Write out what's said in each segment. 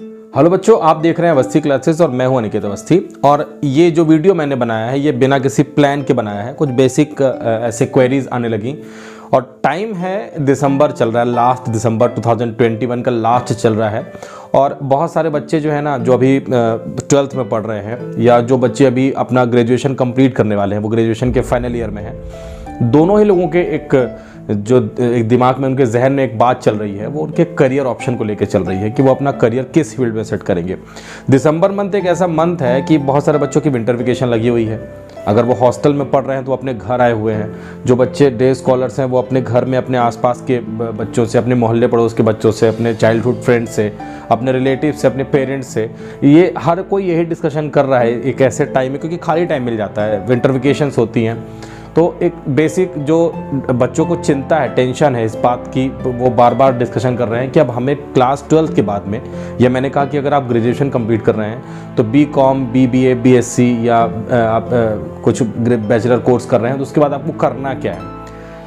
Hello बच्चों, आप देख रहे हैं अवस्थी क्लासेस और मैं हूं अनिकेत अवस्थी। और ये जो वीडियो मैंने बनाया है ये बिना किसी प्लान के बनाया है। कुछ बेसिक ऐसे क्वेरीज आने लगी और टाइम है दिसंबर चल रहा है, लास्ट दिसंबर 2021 का लास्ट चल रहा है। और बहुत सारे बच्चे जो है ना, जो अभी 12th में पढ़ रहे हैं या जो बच्चे अभी अपना ग्रेजुएशन कंप्लीट करने वाले हैं, वो ग्रेजुएशन के फाइनल ईयर में हैं। दोनों ही लोगों के एक दिमाग में, उनके जहन में एक बात चल रही है, वो उनके करियर ऑप्शन को लेकर चल रही है कि वो अपना करियर किस फील्ड में सेट करेंगे। दिसंबर मंथ एक ऐसा मंथ है कि बहुत सारे बच्चों की विंटर वेकेशन लगी हुई है। अगर वो हॉस्टल में पढ़ रहे हैं तो अपने घर आए हुए हैं। जो बच्चे डे स्कॉलर्स हैं वो अपने घर में अपने आसपास के बच्चों से, अपने मोहल्ले पड़ोस के बच्चों से, अपने चाइल्डहुड फ्रेंड्स से, अपने रिलेटिव से, अपने पेरेंट्स से, ये हर कोई यही डिस्कशन कर रहा है एक ऐसे टाइम में, क्योंकि खाली टाइम मिल जाता है, विंटर वेकेशंस होती हैं। तो एक बेसिक जो बच्चों को चिंता है, टेंशन है इस बात की, वो बार बार डिस्कशन कर रहे हैं कि अब हमें क्लास 12th के बाद में, या मैंने कहा कि अगर आप ग्रेजुएशन कंप्लीट कर रहे हैं तो BCom, BBA, BSc या आप कुछ बैचलर कोर्स कर रहे हैं, तो उसके बाद आपको करना क्या है।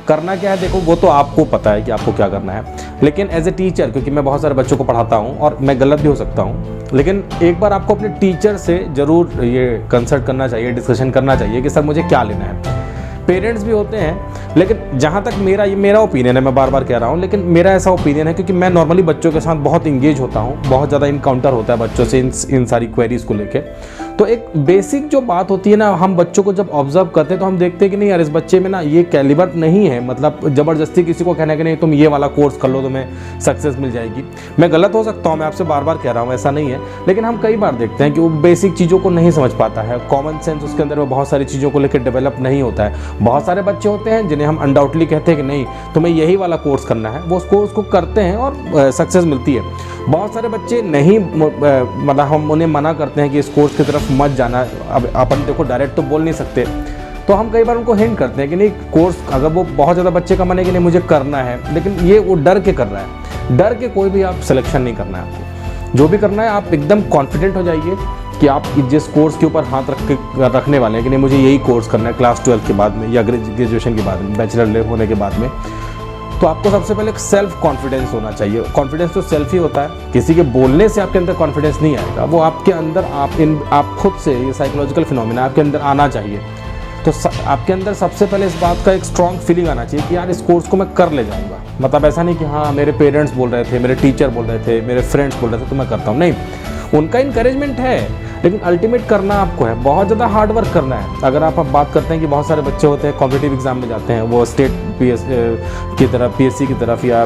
करना क्या है देखो, वो तो आपको पता है कि आपको क्या करना है। लेकिन एज ए टीचर, क्योंकि मैं बहुत सारे बच्चों को पढ़ाता हूँ और मैं गलत भी हो सकता हूँ, लेकिन एक बार आपको अपने टीचर से ज़रूर ये कंसल्ट करना चाहिए, डिस्कशन करना चाहिए कि सर मुझे क्या लेना है। पेरेंट्स भी होते हैं, लेकिन जहाँ तक मेरा ओपिनियन है, मैं बार बार कह रहा हूँ, लेकिन मेरा ऐसा ओपिनियन है क्योंकि मैं नॉर्मली बच्चों के साथ बहुत इंगेज होता हूँ, बहुत ज़्यादा इनकाउंटर होता है बच्चों से इन सारी क्वेरीज को लेके। तो एक बेसिक जो बात होती है ना, हम बच्चों को जब ऑब्जर्व करते हैं तो हम देखते हैं कि नहीं यार, इस बच्चे में ना ये कैलिबर नहीं है। मतलब ज़बरदस्ती किसी को कहना कि नहीं तुम ये वाला कोर्स कर लो, तुम्हें सक्सेस मिल जाएगी। मैं गलत हो सकता हूँ, मैं आपसे बार बार कह रहा हूँ, ऐसा नहीं है। लेकिन हम कई बार देखते हैं कि वो बेसिक चीज़ों को नहीं समझ पाता है, कॉमन सेंस उसके अंदर में बहुत सारी चीज़ों को लेकर डेवलप नहीं होता है। बहुत सारे बच्चे होते हैं जिन्हें हम अनडाउटली कहते हैं कि नहीं तुम्हें यही वाला कोर्स करना है, वो उस कोर्स को करते हैं और सक्सेस मिलती है। बहुत सारे बच्चे नहीं, मतलब हम उन्हें मना करते हैं कि इस कोर्स की तरफ मत जाना। अब अपन देखो डायरेक्ट तो बोल नहीं सकते, तो हम कई बार उनको हिंट करते हैं कि नहीं कोर्स, अगर वो बहुत ज़्यादा बच्चे का मन है कि नहीं मुझे करना है, लेकिन ये वो डर के कर रहा है। डर के कोई भी आप सिलेक्शन नहीं करना है आपको। जो भी करना है आप एकदम कॉन्फिडेंट हो जाइए कि आप जिस कोर्स के ऊपर हाथ रखने वाले हैं कि नहीं मुझे यही कोर्स करना है क्लास 12 के बाद में या ग्रेजुएशन के बाद में, बैचलर होने के बाद में, तो आपको सबसे पहले एक सेल्फ कॉन्फिडेंस होना चाहिए। कॉन्फिडेंस तो सेल्फ ही होता है, किसी के बोलने से आपके अंदर कॉन्फिडेंस नहीं आएगा, वो आपके अंदर आप खुद से, ये साइकोलॉजिकल फिनोमेना आपके अंदर आना चाहिए। तो आपके अंदर सबसे पहले इस बात का एक स्ट्रॉन्ग फीलिंग आना चाहिए कि यार इस कोर्स को मैं कर ले जाऊँगा। मतलब ऐसा नहीं कि हाँ मेरे पेरेंट्स बोल रहे थे, मेरे टीचर बोल रहे थे, मेरे फ्रेंड्स बोल रहे थे तो मैं करता हूँ, नहीं, उनका इनकरेजमेंट है, लेकिन अल्टीमेट करना आपको है, बहुत ज़्यादा हार्ड वर्क करना है। अगर आप बात करते हैं कि बहुत सारे बच्चे होते हैं कॉम्पिटिटिव एग्जाम में जाते हैं, वो स्टेट की तरफ, PSC की तरफ या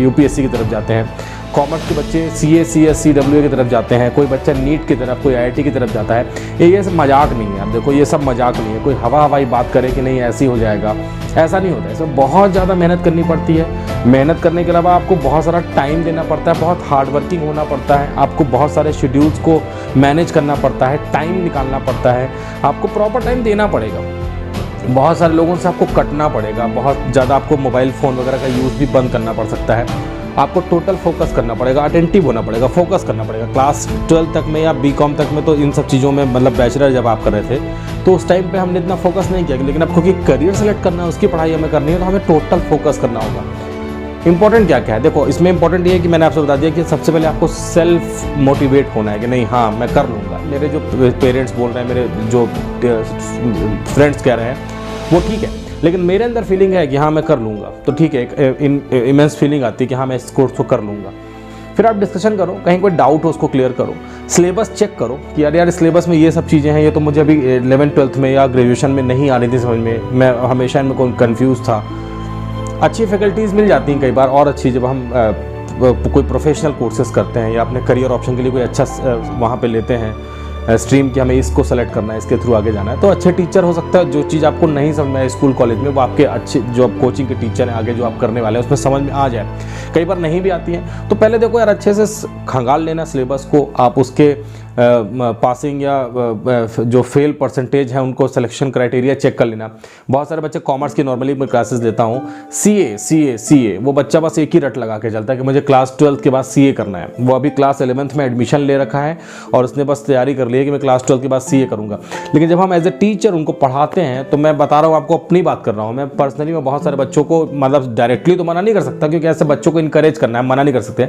UPSC की तरफ जाते हैं। कॉमर्स के बच्चे CA, CS, CWA की तरफ जाते हैं, कोई बच्चा नीट की तरफ, कोई IIT की तरफ जाता है। ये सब मजाक नहीं है, आप देखो ये सब मजाक नहीं है। कोई हवाई बात करे कि नहीं ऐसे ही हो जाएगा, ऐसा नहीं होता है। इसमें बहुत ज़्यादा मेहनत करनी पड़ती है। मेहनत करने के अलावा आपको बहुत सारा टाइम देना पड़ता है, बहुत हार्ड वर्किंग होना पड़ता है, आपको बहुत सारे शेड्यूल्स को मैनेज करना पड़ता है, टाइम निकालना पड़ता है, आपको प्रॉपर टाइम देना पड़ेगा। बहुत सारे लोगों से आपको कटना पड़ेगा, बहुत ज़्यादा आपको मोबाइल फ़ोन वगैरह का यूज़ भी बंद करना पड़ सकता है। आपको टोटल फोकस करना पड़ेगा, अटेंटिव होना पड़ेगा, फोकस करना पड़ेगा। क्लास 12 तक में या BCom तक में तो इन सब चीज़ों में, मतलब बैचलर जब आप कर रहे थे तो उस टाइम पे हमने इतना फोकस नहीं किया, लेकिन अब क्योंकि करियर सेलेक्ट करना है, उसकी पढ़ाई हमें करनी है, तो हमें टोटल फोकस करना होगा। इंपॉर्टेंट क्या क्या है देखो, इसमें इंपॉर्टेंट ये है कि मैंने आपसे बता दिया कि सबसे पहले आपको सेल्फ मोटिवेट होना है कि नहीं हाँ मैं कर लूँगा। मेरे जो पेरेंट्स बोल रहे हैं, मेरे जो फ्रेंड्स कह रहे हैं वो ठीक है, लेकिन मेरे अंदर फीलिंग है कि हाँ मैं कर लूँगा, तो ठीक है, एक इमेंस फीलिंग आती है कि हाँ मैं इस कोर्स को कर लूँगा। फिर आप डिस्कशन करो, कहीं कोई डाउट हो उसको क्लियर करो, सिलेबस चेक करो कि यार सिलेबस में ये सब चीज़ें हैं, ये तो मुझे अभी 11th 12th में या ग्रेजुएशन में नहीं आ रही थी समझ में, मैं हमेशा इनमें कोई कन्फ्यूज़ था। अच्छी फैकल्टीज़ मिल जाती हैं कई बार, और अच्छी, जब हम कोई प्रोफेशनल कोर्सेज करते हैं या अपने करियर ऑप्शन के लिए कोई अच्छा वहाँ पे लेते हैं स्ट्रीम कि हमें इसको सेलेक्ट करना है, इसके थ्रू आगे जाना है, तो अच्छे टीचर हो सकता है। जो चीज़ आपको नहीं समझ में आए स्कूल कॉलेज में, वो आपके अच्छे जो आप कोचिंग के टीचर हैं आगे जो आप करने वाले हैं उसमें समझ में आ जाए। कई बार नहीं भी आती हैं, तो पहले देखो यार अच्छे से खंगाल लेना सिलेबस को, आप उसके पासिंग या जो फेल परसेंटेज है उनको सिलेक्शन क्राइटेरिया चेक कर लेना। बहुत सारे बच्चे कॉमर्स की नॉर्मली मैं क्लासेस लेता हूँ, CA वो बच्चा बस एक ही रट लगा के चलता है कि मुझे क्लास 12 के बाद CA करना है। वो अभी क्लास 11th में एडमिशन ले रखा है और उसने बस तैयारी कर ली है कि मैं क्लास 12 के बाद CA करूँगा। लेकिन जब हम एज ए टीचर उनको पढ़ाते हैं, तो मैं बता रहा हूँ आपको, अपनी बात कर रहा हूँ मैं पर्सनली, मैं बहुत सारे बच्चों को मतलब डायरेक्टली तो मना नहीं कर सकता क्योंकि ऐसे बच्चों को इनकरेज करना है, मना नहीं कर सकते,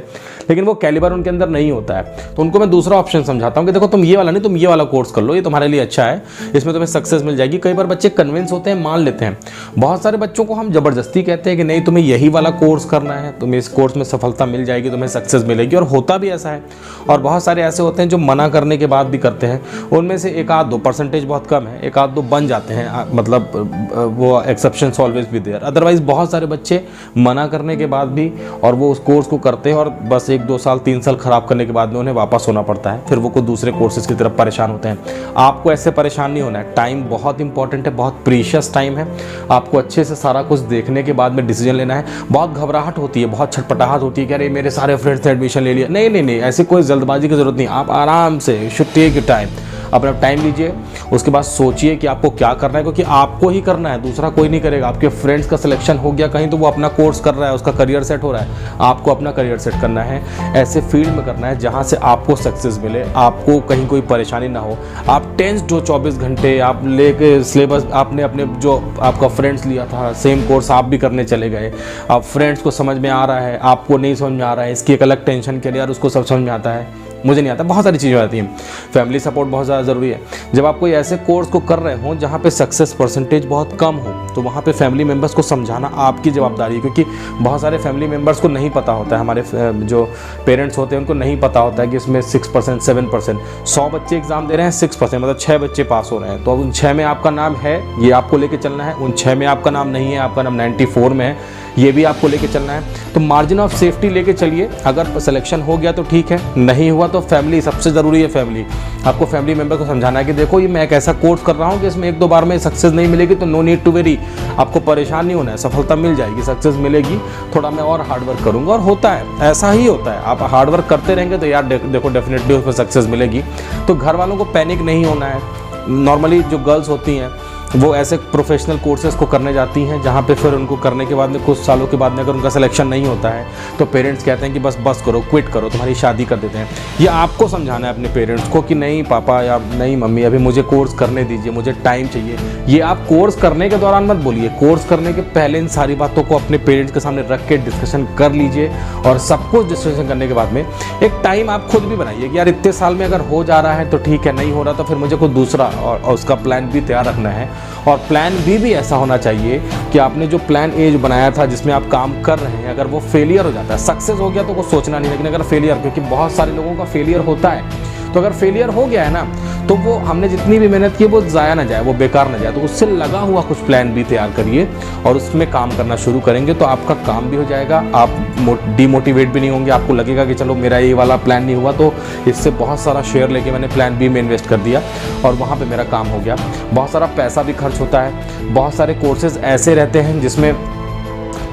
लेकिन वो कैलिबर उनके अंदर नहीं होता है। तो उनको मैं दूसरा ऑप्शन समझाता हूँ कि देखो तुम ये वाला नहीं, तुम ये वाला कोर्स कर लो, ये तुम्हारे लिए अच्छा है, इसमें तुम्हें सक्सेस मिल जाएगी। कई बार बच्चे कन्विंस होते हैं, मान लेते हैं। बहुत सारे बच्चों को हम जबरदस्ती कहते हैं कि नहीं तुम्हें यही वाला कोर्स करना है, तुम्हें इस कोर्स में सफलता मिल जाएगी, तुम्हें सक्सेस मिलेगी, और होता भी ऐसा है। और बहुत सारे ऐसे होते हैं जो मना करने के बाद भी करते हैं, उनमें से 1-2 परसेंटेज बहुत कम है, 1-2 बन जाते हैं, मतलब वो एक्सेप्शंस ऑलवेज भी देयर। अदरवाइज बहुत सारे बच्चे मना करने के बाद भी और वो उस कोर्स को करते हैं और बस 1-2 साल 3 साल खराब करने के बाद में उन्हें वापस होना पड़ता है, फिर वो कोई दूसरे कोर्सेज की तरफ परेशान होते हैं। आपको ऐसे परेशान नहीं होना है। टाइम बहुत इंपॉर्टेंट है, बहुत प्रीशियस टाइम है। आपको अच्छे से सारा कुछ देखने के बाद में डिसीजन लेना है। बहुत घबराहट होती है, बहुत छटपटाहट होती है कि अरे मेरे सारे फ्रेंड्स ने एडमिशन ले लिया। नहीं, ऐसी कोई जल्दबाजी की जरूरत नहीं। आप आराम से शुड टेक योर टाइम, अपना टाइम लीजिए, उसके बाद सोचिए कि आपको क्या करना है, क्योंकि आपको ही करना है, दूसरा कोई नहीं करेगा। आपके फ्रेंड्स का सिलेक्शन हो गया कहीं तो वो अपना कोर्स कर रहा है, उसका करियर सेट हो रहा है, आपको अपना करियर सेट करना है। ऐसे फील्ड में करना है जहाँ से आपको सक्सेस मिले, आपको कहीं कोई परेशानी ना हो। आप टेंस्ड हो 24 घंटे, आप लेके सिलेबस आपने अपने जो आपका फ्रेंड्स लिया था सेम कोर्स आप भी करने चले गए, आप फ्रेंड्स को समझ में आ रहा है, आपको नहीं समझ में आ रहा है, इसकी एक अलग टेंशन के लिए यार उसको सब समझ में आता है, मुझे नहीं आता, बहुत सारी चीज़ें आती हैं। फैमिली सपोर्ट बहुत ज़्यादा ज़रूरी है। जब आप कोई ऐसे कोर्स को कर रहे हो जहाँ पे सक्सेस परसेंटेज बहुत कम हो, तो वहाँ पे फैमिली मेम्बर्स को समझाना आपकी जवाबदारी है, क्योंकि बहुत सारे फैमिली मेम्बर्स को नहीं पता होता है, हमारे जो पेरेंट्स होते हैं उनको नहीं पता होता है कि इसमें 6%, 7%, 100 बच्चे एग्जाम दे रहे हैं, 6% मतलब 6 बच्चे पास हो रहे हैं। तो अब उन 6 में आपका नाम है, ये आपको लेके चलना है। उन 6 में आपका नाम नहीं है, आपका नाम 94 में है, ये भी आपको लेके चलना है। तो मार्जिन ऑफ सेफ्टी लेके चलिए। अगर सिलेक्शन हो गया तो ठीक है, नहीं हुआ तो फैमिली सबसे ज़रूरी है। फैमिली आपको फैमिली मेंबर को समझाना है कि देखो ये मैं एक ऐसा कोर्स कर रहा हूँ कि इसमें 1-2 बार में सक्सेस नहीं मिलेगी, तो नो नीड टू वेरी, आपको परेशान नहीं होना है, सफलता मिल जाएगी, सक्सेस मिलेगी, थोड़ा मैं और हार्डवर्क करूँगा। और होता है, ऐसा ही होता है। आप हार्डवर्क करते रहेंगे तो यार देखो डेफिनेटली उसमें सक्सेस मिलेगी। तो घर वालों को पैनिक नहीं होना है। नॉर्मली जो गर्ल्स होती हैं वो ऐसे प्रोफेशनल कोर्सेज़ को करने जाती हैं जहाँ पे फिर उनको करने के बाद में कुछ सालों के बाद में अगर उनका सिलेक्शन नहीं होता है तो पेरेंट्स कहते हैं कि बस करो, क्विट करो, तुम्हारी शादी कर देते हैं। ये आपको समझाना है अपने पेरेंट्स को कि नहीं पापा या नहीं मम्मी, अभी मुझे कोर्स करने दीजिए, मुझे टाइम चाहिए। ये आप कोर्स करने के दौरान मत बोलिए, कोर्स करने के पहले इन सारी बातों को अपने पेरेंट्स के सामने रख के डिस्कशन कर लीजिए। और सब कुछ डिस्कशन करने के बाद में एक टाइम आप खुद भी बनाइए कि यार इतने साल में अगर हो जा रहा है तो ठीक है, नहीं हो रहा तो फिर मुझे कोई दूसरा और उसका प्लान भी तैयार रखना है। और प्लान भी ऐसा होना चाहिए कि आपने जो प्लान ए जो बनाया था जिसमें आप काम कर रहे हैं, अगर वो फेलियर हो जाता है, सक्सेस हो गया तो कुछ सोचना नहीं, लेकिन अगर फेलियर, क्योंकि बहुत सारे लोगों का फेलियर होता है, तो अगर फेलियर हो गया है ना तो वो हमने जितनी भी मेहनत की वो ज़ाया ना जाए, वो बेकार ना जाए। तो उससे लगा हुआ कुछ प्लान भी तैयार करिए और उसमें काम करना शुरू करेंगे तो आपका काम भी हो जाएगा, आप डीमोटिवेट भी नहीं होंगे। आपको लगेगा कि चलो मेरा ये वाला प्लान नहीं हुआ तो इससे बहुत सारा शेयर लेके मैंने प्लान बी में इन्वेस्ट कर दिया और वहाँ पर मेरा काम हो गया। बहुत सारा पैसा भी खर्च होता है। बहुत सारे कोर्सेज ऐसे रहते हैं जिसमें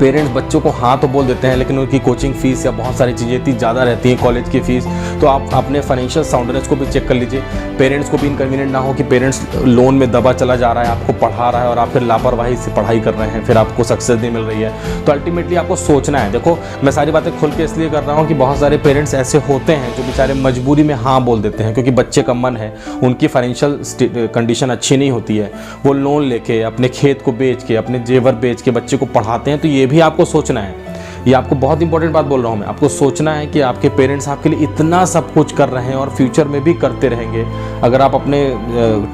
पेरेंट्स बच्चों को हाँ तो बोल देते हैं, लेकिन उनकी कोचिंग फीस या बहुत सारी चीज़ें इतनी ज़्यादा रहती हैं, कॉलेज की फ़ीस। तो आप अपने फाइनेंशियल साउंडनेस को भी चेक कर लीजिए। पेरेंट्स को भी इनकन्वीनियंट ना हो कि पेरेंट्स लोन में दबा चला जा रहा है, आपको पढ़ा रहा है और आप फिर लापरवाही से पढ़ाई कर रहे हैं, फिर आपको सक्सेस नहीं मिल रही है। तो अल्टीमेटली आपको सोचना है। देखो मैं सारी बातें खुल के इसलिए कर रहा हूँ कि बहुत सारे पेरेंट्स ऐसे होते हैं जो बेचारे मजबूरी में हाँ बोल देते हैं, क्योंकि बच्चे का मन है, उनकी फाइनेंशियल कंडीशन अच्छी नहीं होती है, वो लोन लेके अपने खेत को बेच के, अपने जेवर बेच के बच्चे को पढ़ाते हैं। तो ये भी आपको सोचना है। ये आपको बहुत इंपॉर्टेंट बात बोल रहा हूँ मैं, आपको सोचना है कि आपके पेरेंट्स आपके लिए इतना सब कुछ कर रहे हैं और फ्यूचर में भी करते रहेंगे। अगर आप अपने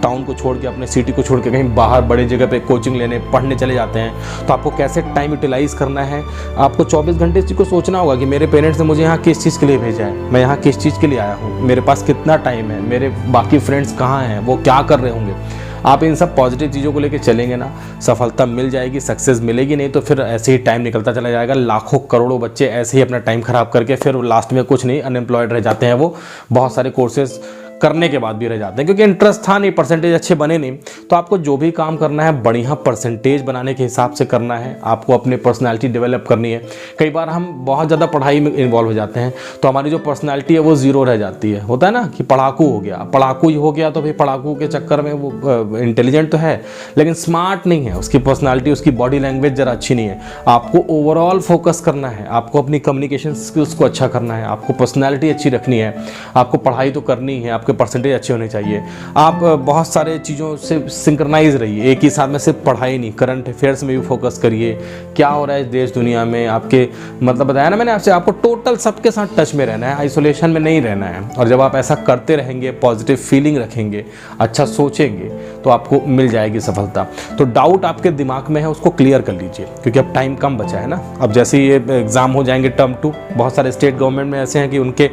टाउन को छोड़ के, अपने सिटी को छोड़ के कहीं बाहर बड़े जगह पे कोचिंग लेने पढ़ने चले जाते हैं तो आपको कैसे टाइम यूटिलाइज करना है। आपको 24 घंटे इस चीज़ को सोचना होगा कि मेरे पेरेंट्स ने मुझे यहाँ किस चीज़ के लिए भेजा है, मैं यहाँ किस चीज़ के लिए आया हूँ, मेरे पास कितना टाइम है, मेरे बाकी फ्रेंड्स कहाँ हैं, वो क्या कर रहे होंगे। आप इन सब पॉजिटिव चीज़ों को लेके चलेंगे ना, सफलता मिल जाएगी, सक्सेस मिलेगी। नहीं तो फिर ऐसे ही टाइम निकलता चला जाएगा। लाखों करोड़ों बच्चे ऐसे ही अपना टाइम ख़राब करके फिर लास्ट में कुछ नहीं, अनएम्प्लॉयड रह जाते हैं। वो बहुत सारे कोर्सेज करने के बाद भी रह जाते हैं, क्योंकि इंटरेस्ट था नहीं, परसेंटेज अच्छे बने नहीं। तो आपको जो भी काम करना है बढ़िया परसेंटेज बनाने के हिसाब से करना है, आपको अपनी पर्सनालिटी डेवलप करनी है। कई बार हम बहुत ज़्यादा पढ़ाई में इन्वॉल्व हो जाते हैं तो हमारी जो पर्सनालिटी है वो ज़ीरो रह जाती है। होता है ना कि पढ़ाकू हो गया, पढ़ाकू हो गया तो भाई पढ़ाकू के चक्कर में वो इंटेलिजेंट तो है लेकिन स्मार्ट नहीं है, उसकी पर्सनालिटी, उसकी बॉडी लैंग्वेज ज़रा अच्छी नहीं है। आपको ओवरऑल फोकस करना है, आपको अपनी कम्युनिकेशन स्किल्स को अच्छा करना है, आपको पर्सनालिटी अच्छी रखनी है, आपको पढ़ाई तो करनी है, आपके परसेंटेज अच्छे होने चाहिए। आप बहुत सारे चीज़ों से सिंक्रनाइज रहिए, एक ही साथ में सिर्फ पढ़ाई नहीं, करंट अफेयर्स में भी फोकस करिए, क्या हो रहा है देश दुनिया में, आपके मतलब बताया ना मैंने आपसे, आपको टोटल सबके साथ टच में रहना है, आइसोलेशन में नहीं रहना है। और जब आप ऐसा करते रहेंगे, पॉजिटिव फीलिंग रखेंगे, अच्छा सोचेंगे, तो आपको मिल जाएगी सफलता। तो डाउट आपके दिमाग में है उसको क्लियर कर लीजिए, क्योंकि अब टाइम कम बचा है ना। अब जैसे ये एग्ज़ाम हो जाएंगे टर्म 2, बहुत सारे स्टेट गवर्नमेंट में ऐसे हैं कि उनके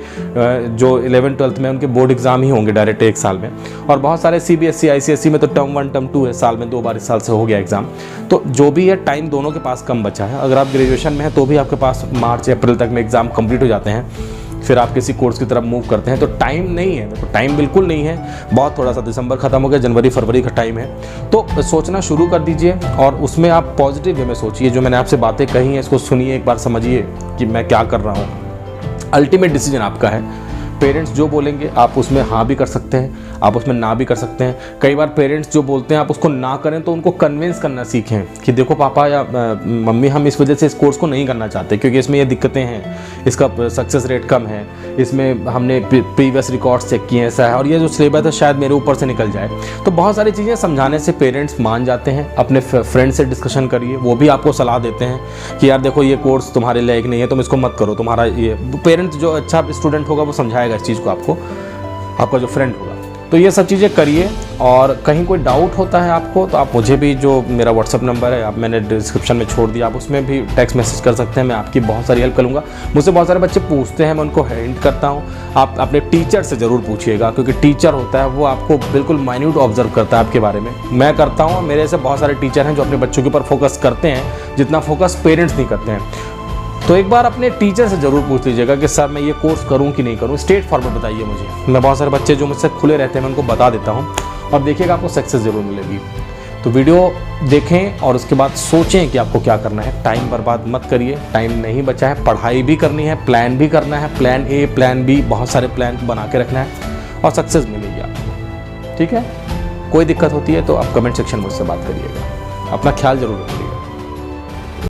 जो 11th 12th में उनके बोर्ड एग्जाम ही होंगे डायरेक्ट एक साल में, और बहुत सारे CBSE ICSE में तो टर्म 1 टर्म 2 है, साल में 2 बार इस साल से हो गया एग्जाम। तो जो भी है टाइम दोनों के पास कम बचा है। अगर आप ग्रेजुएशन में हैं तो भी आपके पास मार्च अप्रैल तक में एग्जाम कंप्लीट हो जाते हैं, फिर आप किसी कोर्स की तरफ मूव करते हैं, तो टाइम नहीं है, तो टाइम बिल्कुल नहीं है, बहुत थोड़ा सा। दिसंबर खत्म हो गया, जनवरी फरवरी का टाइम है, तो सोचना शुरू कर दीजिए और उसमें आप पॉजिटिव वे में सोचिए। जो मैंने आपसे बातें कही हैं इसको सुनिए, एक बार समझिए कि मैं क्या कर रहा हूँ। अल्टीमेट डिसीजन आपका है। पेरेंट्स जो बोलेंगे आप उसमें हाँ भी कर सकते हैं, आप उसमें ना भी कर सकते हैं। कई बार पेरेंट्स जो बोलते हैं आप उसको ना करें तो उनको कन्विंस करना सीखें कि देखो पापा या मम्मी, हम इस वजह से इस कोर्स को नहीं करना चाहते, क्योंकि इसमें ये दिक्कतें हैं, इसका सक्सेस रेट कम है, इसमें हमने प्रीवियस रिकॉर्ड्स चेक किए हैं, ऐसा है, और ये जो सिलेबस है शायद मेरे ऊपर से निकल जाए। तो बहुत सारी चीज़ें समझाने से पेरेंट्स मान जाते हैं। अपने फ्रेंड से डिस्कशन करिए, वो भी आपको सलाह देते हैं कि यार देखो ये कोर्स तुम्हारे लायक नहीं है, तुम इसको मत करो। तुम्हारा ये पेरेंट्स जो अच्छा स्टूडेंट होगा वो समझाएगा इस चीज़ को आपको, आपका जो फ्रेंड होगा। तो ये सब चीज़ें करिए, और कहीं कोई डाउट होता है आपको तो आप मुझे भी, जो मेरा व्हाट्सअप नंबर है आप मैंने डिस्क्रिप्शन में छोड़ दिया, आप उसमें भी टेक्स्ट मैसेज कर सकते हैं, मैं आपकी बहुत सारी हेल्प करूँगा। मुझसे बहुत सारे बच्चे पूछते हैं, मैं उनको हिंट करता हूँ। आप अपने टीचर से ज़रूर पूछिएगा, क्योंकि टीचर होता है वो आपको बिल्कुल माइन्यूट ऑब्जर्व करता है आपके बारे में। मैं करता हूँ, मेरे से बहुत सारे टीचर हैं जो अपने बच्चों के ऊपर फोकस करते हैं जितना फोकस पेरेंट्स नहीं करते हैं। तो एक बार अपने टीचर से ज़रूर पूछ लीजिएगा कि सर मैं ये कोर्स करूँ कि नहीं करूँ, स्ट्रेट फॉरवर्ड बताइए मुझे। मैं बहुत सारे बच्चे जो मुझसे खुले रहते हैं मैं उनको बता देता हूँ, और देखिएगा आपको सक्सेस ज़रूर मिलेगी। तो वीडियो देखें और उसके बाद सोचें कि आपको क्या करना है। टाइम बर्बाद मत करिए, टाइम नहीं बचा है, पढ़ाई भी करनी है, प्लान भी करना है, प्लान A प्लान B, बहुत सारे प्लान बना के रखना है और सक्सेस मिलेगी आपको। ठीक है, कोई दिक्कत होती है तो आप कमेंट सेक्शन में मुझसे बात करिएगा। अपना ख्याल ज़रूर रखिए।